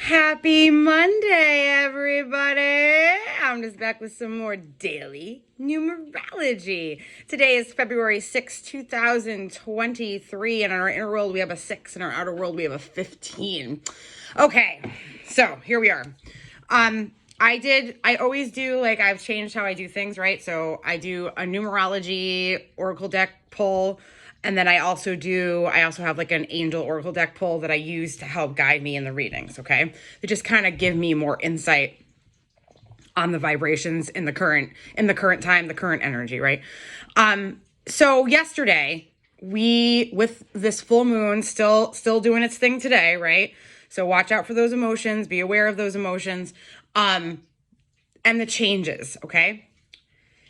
Happy Monday, everybody. I'm just back with some more daily numerology. Today is February 6, 2023, and in our inner world we have a 6, in our outer world we have a 15. Okay, so here we are. I always do, like, I've changed how I do things, right? So I do a numerology oracle deck pull. And then I also have like an angel oracle deck pull that I use to help guide me in the readings, okay? They just kind of give me more insight on the vibrations in the current time, the current energy, right? So yesterday, with this full moon still doing its thing today, right? So watch out for those emotions, be aware of those emotions, and the changes, okay?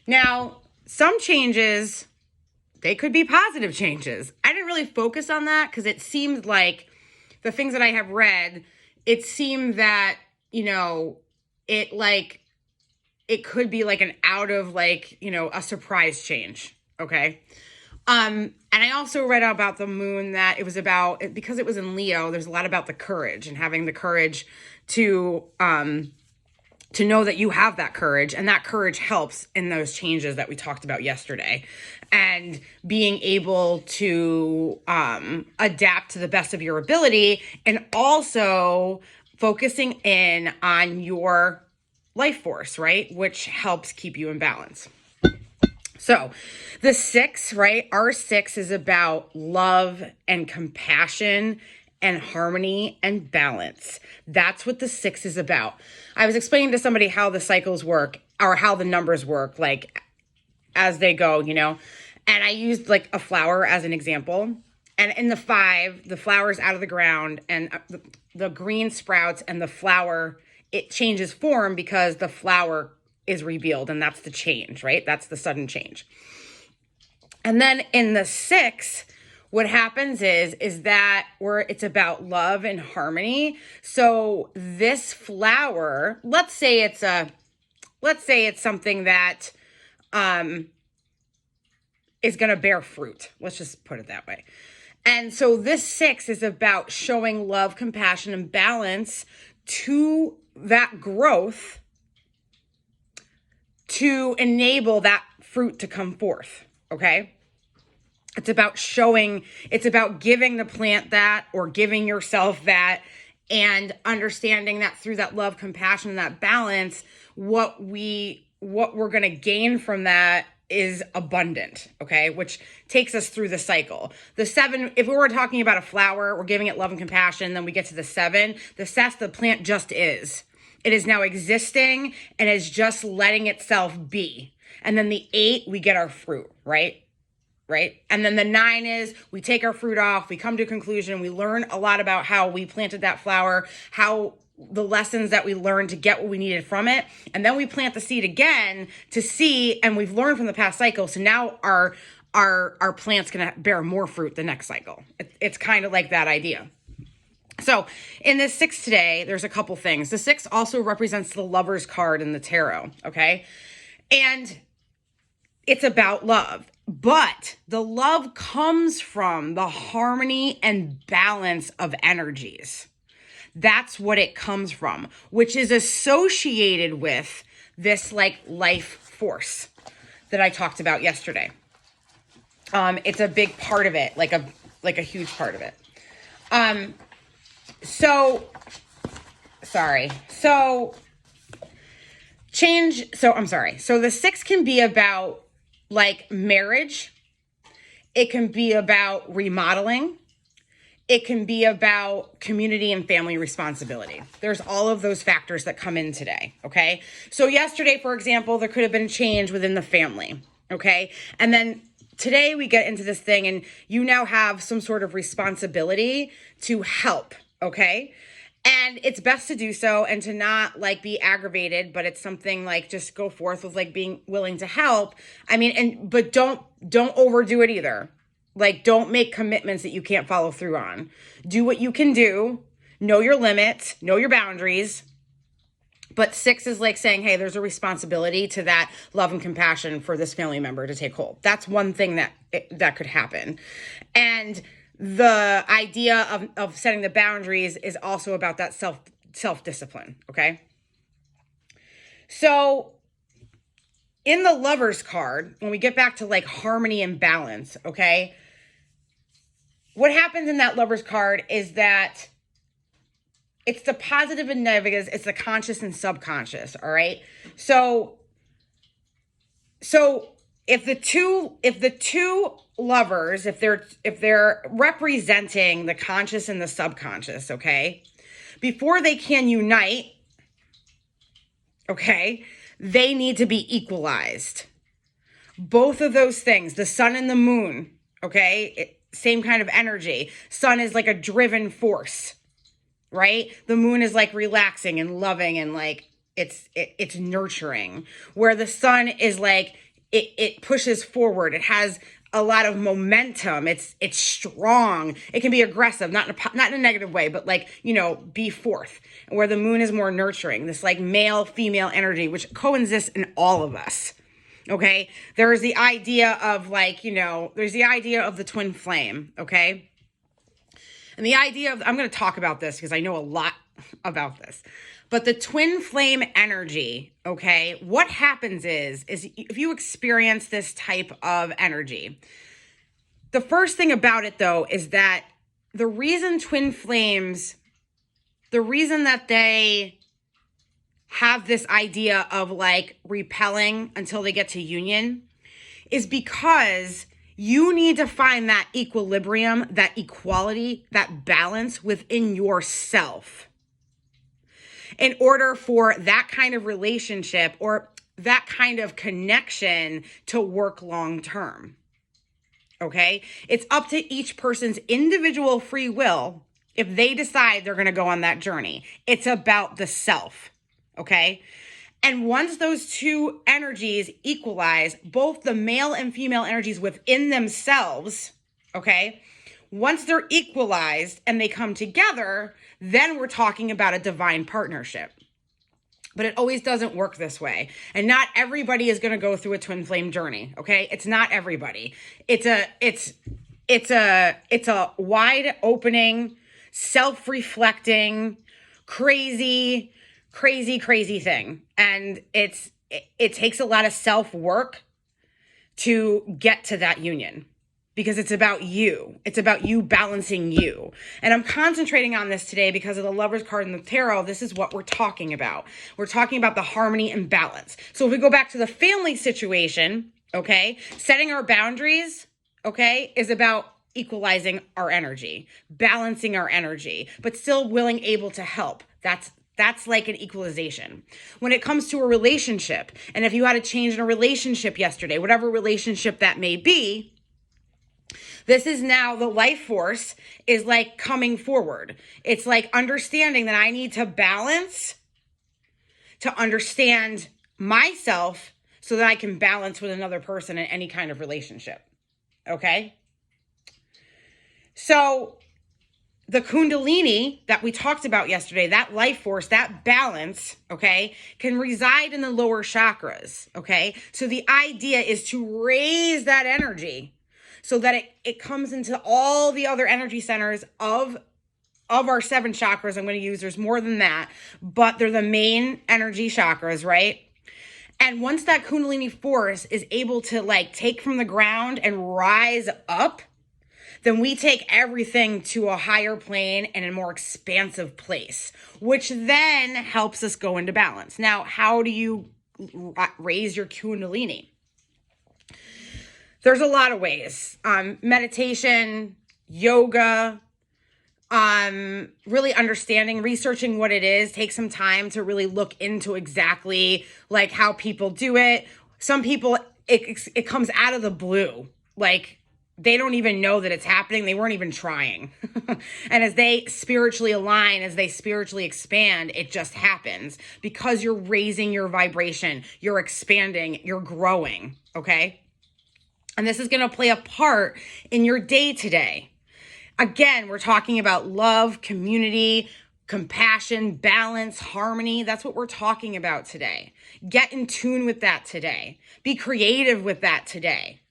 Now, some changes, they could be positive changes. I didn't really focus on that because it seemed like the things that I have read, it seemed that, it could be like an out of a surprise change. Okay. And I also read about the moon that it was about, because it was in Leo, there's a lot about the courage and having the courage to know that you have that courage, and that courage helps in those changes that we talked about yesterday, and being able to adapt to the best of your ability, and also focusing in on your life force, right? Which helps keep you in balance. So the 6, right? Our 6 is about love and compassion and harmony and balance. That's what the 6 is about. I was explaining to somebody how the cycles work, or how the numbers work, like as they go, and I used like a flower as an example. And in the 5, the flower's out of the ground, and the green sprouts, and the flower, it changes form because the flower is revealed, and that's the change, right? That's the sudden change. And then in the 6, what happens is that it's about love and harmony. So this flower, let's say it's something that is going to bear fruit. Let's just put it that way. And so this 6 is about showing love, compassion, and balance to that growth to enable that fruit to come forth. Okay. It's about giving the plant that, or giving yourself that, and understanding that through that love, compassion, and that balance, what we're going to gain from that is abundant, okay? Which takes us through the cycle. The 7, if we were talking about a flower, we're giving it love and compassion, then we get to the 7, the plant just is. It is now existing and is just letting itself be. And then the 8, we get our fruit, right? Right? And then the 9 is we take our fruit off, we come to a conclusion, we learn a lot about how we planted that flower, how the lessons that we learned to get what we needed from it. And then we plant the seed again to see, and we've learned from the past cycle. So now our plant's going to bear more fruit the next cycle. It's kind of like that idea. So in this 6 today, there's a couple things. The 6 also represents the Lover's card in the tarot. Okay. And it's about love. But the love comes from the harmony and balance of energies. That's what it comes from, which is associated with this like life force that I talked about yesterday. It's a big part of it, like a huge part of it. So the 6 can be about like marriage. It can be about remodeling. It can be about community and family responsibility. There's all of those factors that come in today, okay? So yesterday, for example, there could have been change within the family, okay? And then today we get into this thing, and you now have some sort of responsibility to help, okay? And it's best to do so and to not like be aggravated, but it's something like just go forth with like being willing to help. I mean, but don't overdo it either. Like, don't make commitments that you can't follow through on. Do what you can do. Know your limits, know your boundaries. But 6 is like saying, hey, there's a responsibility to that love and compassion for this family member to take hold. That's one thing that could happen. And the idea of setting the boundaries is also about that self-discipline, okay? So in the Lover's card, when we get back to like harmony and balance, okay, what happens in that Lover's card is that it's the positive and negatives, it's the conscious and subconscious, all right? So if the two lovers, if they're representing the conscious and the subconscious, okay, before they can unite, okay, they need to be equalized. Both of those things, the sun and the moon, okay, same kind of energy. Sun is like a driven force, right? The moon is like relaxing and loving and like it's nurturing, where the sun is like it pushes forward. It has a lot of momentum. It's strong. It can be aggressive, not in a negative way, but like, be forth. Where the moon is more nurturing, this like male female energy, which coexists in all of us. Okay, there's the idea of like, there's the idea of the twin flame. Okay. And the idea of, I'm going to talk about this because I know a lot about this, but the twin flame energy, okay, what happens is if you experience this type of energy, the first thing about it though, is that the reason twin flames, the reason that they have this idea of like repelling until they get to union is because you need to find that equilibrium, that equality, that balance within yourself in order for that kind of relationship or that kind of connection to work long term. Okay? It's up to each person's individual free will if they decide they're going to go on that journey. It's about the self. Okay? And once those two energies equalize, both the male and female energies within themselves, okay, once they're equalized and they come together, then we're talking about a divine partnership. But it always doesn't work this way. And not everybody is going to go through a twin flame journey, okay? It's not everybody. It's a wide opening, self-reflecting, crazy thing. And it takes a lot of self-work to get to that union because it's about you. It's about you balancing you. And I'm concentrating on this today because of the Lover's card in the tarot. This is what we're talking about. We're talking about the harmony and balance. So if we go back to the family situation, okay, setting our boundaries, okay, is about equalizing our energy, balancing our energy, but still able to help. That's like an equalization. When it comes to a relationship, and if you had a change in a relationship yesterday, whatever relationship that may be, this is now the life force is like coming forward. It's like understanding that I need to balance to understand myself so that I can balance with another person in any kind of relationship. Okay? So the Kundalini that we talked about yesterday, that life force, that balance, okay, can reside in the lower chakras, okay? So the idea is to raise that energy so that it comes into all the other energy centers of our 7 chakras. I'm going to use, there's more than that, but they're the main energy chakras, right? And once that Kundalini force is able to like take from the ground and rise up, then we take everything to a higher plane and a more expansive place, which then helps us go into balance. Now, how do you raise your Kundalini? There's a lot of ways. Meditation, yoga, really understanding, researching what it is. Take some time to really look into exactly like how people do it. Some people, it comes out of the blue. Like, they don't even know that it's happening. They weren't even trying. And as they spiritually align, as they spiritually expand, it just happens because you're raising your vibration, you're expanding, you're growing, okay? And this is going to play a part in your day today. Again, we're talking about love, community, compassion, balance, harmony. That's what we're talking about today. Get in tune with that today. Be creative with that today.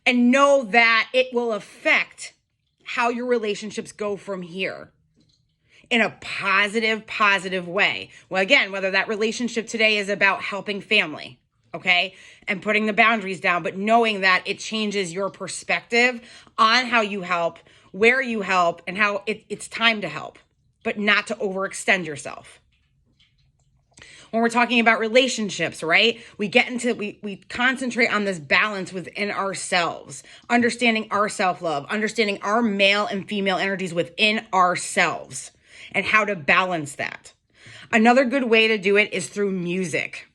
And know that it will affect how your relationships go from here in a positive way. Well, again, whether that relationship today is about helping family, okay, and putting the boundaries down, but knowing that it changes your perspective on how you help, where you help, and how it's time to help, but not to overextend yourself. When we're talking about relationships, right? We concentrate on this balance within ourselves, understanding our self-love, understanding our male and female energies within ourselves and how to balance that. Another good way to do it is through music.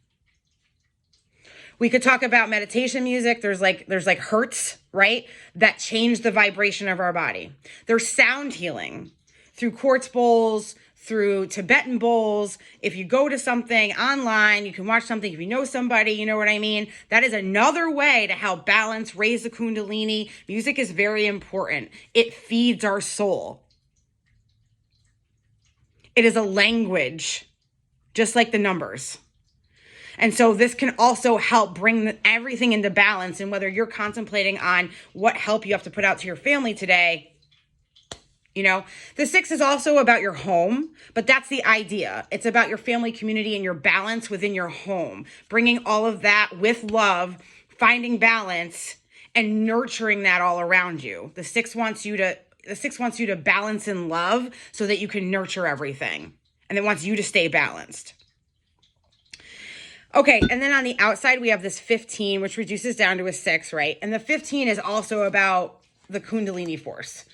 We could talk about meditation music. There's like hertz, right? That change the vibration of our body. There's sound healing through quartz bowls, through Tibetan bowls. If you go to something online, you can watch something. If you know somebody, you know what I mean? That is another way to help balance, raise the Kundalini. Music is very important. It feeds our soul. It is a language, just like the numbers. And so this can also help bring everything into balance. And whether you're contemplating on what help you have to put out to your family today, you know, the 6 is also about your home, but that's the idea. It's about your family, community, and your balance within your home, bringing all of that with love, finding balance, and nurturing that all around you. The 6 wants you to balance in love so that you can nurture everything, and it wants you to stay balanced. Okay, and then on the outside, we have this 15, which reduces down to a 6, right? And the 15 is also about the Kundalini force.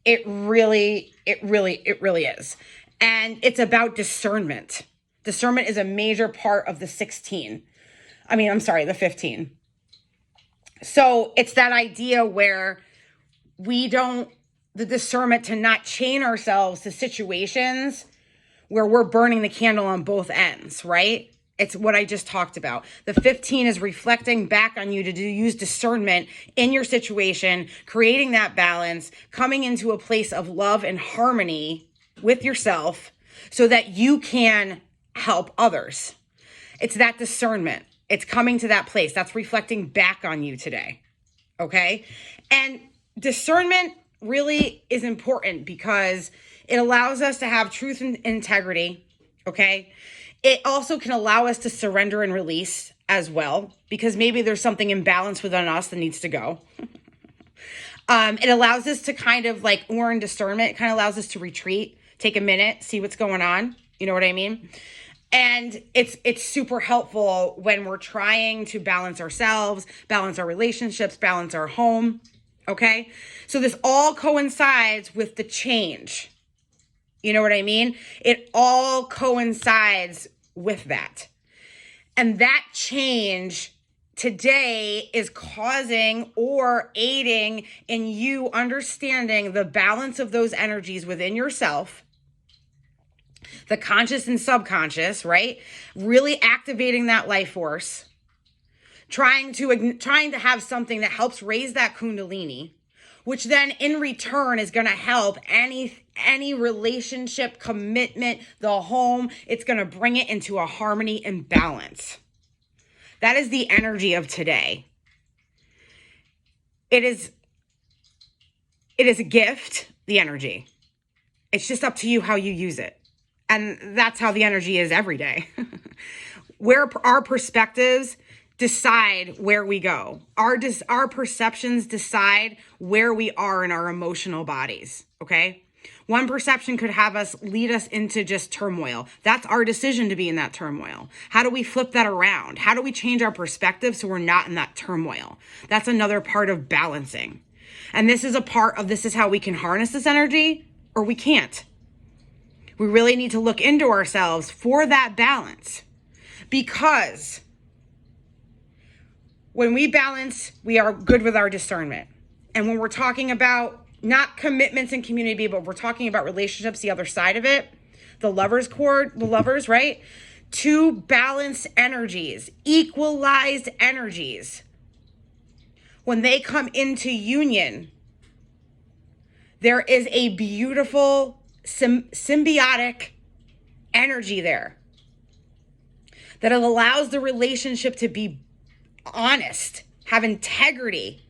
It really is. And it's about discernment. Discernment is a major part of the 15. So it's that idea where the discernment to not chain ourselves to situations where we're burning the candle on both ends, right? It's what I just talked about. The 15 is reflecting back on you to use discernment in your situation, creating that balance, coming into a place of love and harmony with yourself so that you can help others. It's that discernment. It's coming to that place. That's reflecting back on you today. Okay? And discernment really is important because it allows us to have truth and integrity. Okay? It also can allow us to surrender and release as well, because maybe there's something imbalanced within us that needs to go. It allows us to kind of like, we're in discernment. It kind of allows us to retreat, take a minute, see what's going on. You know what I mean? And it's super helpful when we're trying to balance ourselves, balance our relationships, balance our home. Okay? So this all coincides with the change. You know what I mean? It all coincides with that. And that change today is causing or aiding in you understanding the balance of those energies within yourself, the conscious and subconscious, right? Really activating that life force, trying to have something that helps raise that Kundalini, which then in return is going to help any relationship, commitment, the home. It's going to bring it into a harmony and balance. That is the energy of today. It is a gift, the energy. It's just up to you how you use it. And that's how the energy is every day. Where our perspectives decide where we go. Our perceptions decide where we are in our emotional bodies, okay? One perception could lead us into just turmoil. That's our decision to be in that turmoil. How do we flip that around? How do we change our perspective so we're not in that turmoil? That's another part of balancing. And this is how we can harness this energy, or we can't. We really need to look into ourselves for that balance, because when we balance, we are good with our discernment. And when we're talking about not commitments and community, but we're talking about relationships, the other side of it, the lovers chord, the lovers, right? Two balanced energies, equalized energies. When they come into union, there is a beautiful symbiotic energy there that allows the relationship to be honest, have integrity,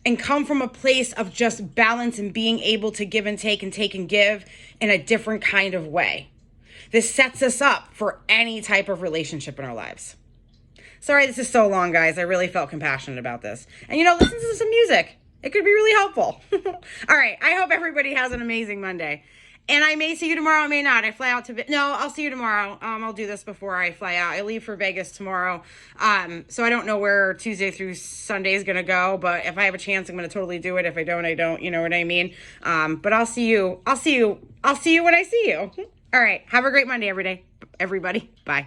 and come from a place of just balance and being able to give and take and give in a different kind of way. This sets us up for any type of relationship in our lives. Sorry this is so long, guys. I really felt compassionate about this. And listen to some music. It could be really helpful. All right. I hope everybody has an amazing Monday. And I may see you tomorrow. I may not. I fly out to... No, I'll see you tomorrow. I'll do this before I fly out. I leave for Vegas tomorrow. So I don't know where Tuesday through Sunday is going to go. But if I have a chance, I'm going to totally do it. If I don't, I don't. You know what I mean? But I'll see you. I'll see you when I see you. All right. Have a great Monday, everybody. Bye.